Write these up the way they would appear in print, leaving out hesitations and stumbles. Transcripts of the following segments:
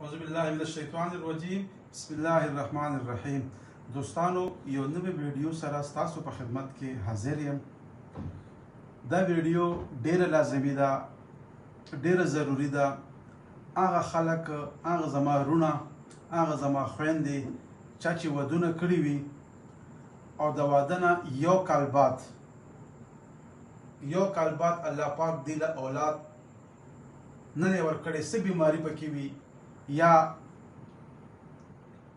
اعوذ بالله من الشیطان الرجیم بسم الله الرحمن الرحیم. دوستانو، یو نوې ویډیو سره ستاسو په خدمت کې حاضر یم. دا ویډیو ډیره لازمي ده، ډیره ضروری ده. هغه خلک، هغه زما رونه، هغه زما خویندې چا چې ودونه کړي وي او د واده نه یو کال بعد الله پاک دی له اولاد نه دی ورکړی، څه بیماري پکې وي یا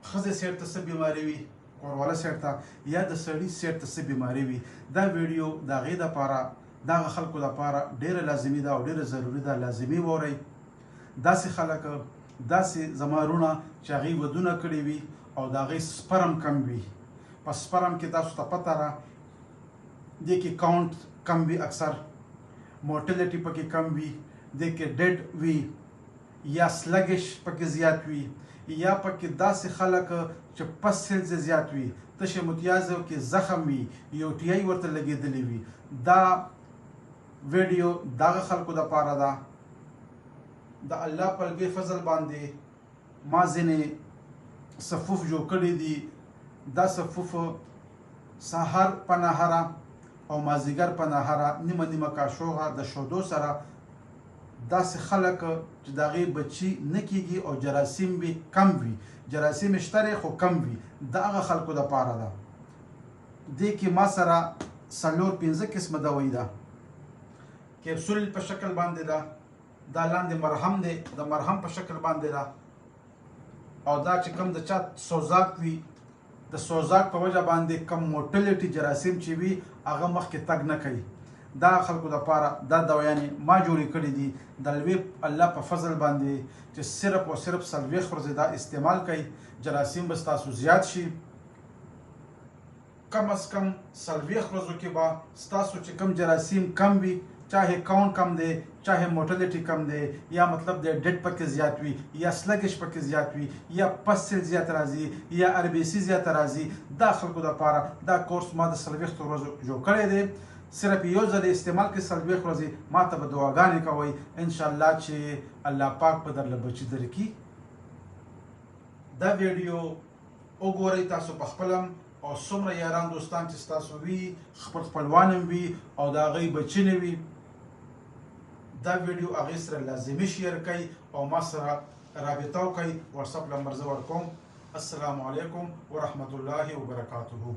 ښځې سیټ ته څه بیماري وي، کورواله سیټ ته یا د سړي سیټ ته څه بیماري وي. دا ویډیو د هغې دپاره، د هغه خلکو دپاره ډېره لازمي ده او ډېره ضروري ده. لازمي واورئ. داسې خلک، داسې زما رونه چې هغې ودونه کړي وي او د هغې سپرم کم وي. په سپرم کې تاسو ته پته ده، دې کې کاونټ کم وي، اکثر موټیلیټي پکې کم وي، دې کې ډیډ وي یا سلګش پکې زیات وي، یا پکې داسې خلک چې پس سیلز زیات وي، تشه متیازو کې زخم وي، یو ټي آی ورته لګېدلی وي. دا ویډیو دغه خلکو دپاره ده. د الله په لوی فضل باندې ما ځینې صفوف جوړ کړي دي. دا صفوف سهار په نهاره او مازدیګر په نهاره نیمه کاشوغه د شودو سره داسې خلک چې د هغې بچي نه کېږي او جراثیم وي کم وي، جراثیم شته خو کم وي، د هغه خلکو دپاره ده. دې کې ما سره 4-5 قسمه دوایي ده. کیپسول په شکل باندې ده، دا لاندې مرهم دی، د مرهم په شکل باندې ده. او دا چې کوم د چا سوزاک وي، د سوزاک په وجه باندې کم موټیلیټي جراثیم چې وي هغه مخکې تګ نه کوي. دا خلکو دپاره دا دوایانې ما جوړې کړي دي د لوی الله په فضل باندې، چې صرف او صرف 40 ورځې دا استعمال کوئ، جراثیم به ستاسو زیات شي. کم از کم 40 ورځو کې به ستاسو چې کم جراثیم کم وي، چاہے کاؤنٹ کم دی، چاہے موٹیلیٹی کم دی، یا مطلب د ډیډ پکې زیات وي، یا سلګش پکې زیات وي، یا پسل زیات راځي، یا ار بی سی زیات راځي. دا خلکو دپاره دا کورس ما د 40 ورځو جوړ کړی دی. صرف یو ځل استعمال کې 40 ورځې ما ته به دعاګانې کوئ، انشاءالله چې الله پاک به درله بچي درکړي. دا ویډیو وګورئ تاسو په خپلم، او څومره یاران دوستان چې ستاسو وي، خپلوان هم وي او د هغوی بچي نه وي، دا ویډیو هغې سره لازمي شیر کوئ او ما سره رابطه وکړئ. واتساپ نمبر زه ورکوم. السلام علیکم ورحمة الله وبرکاته.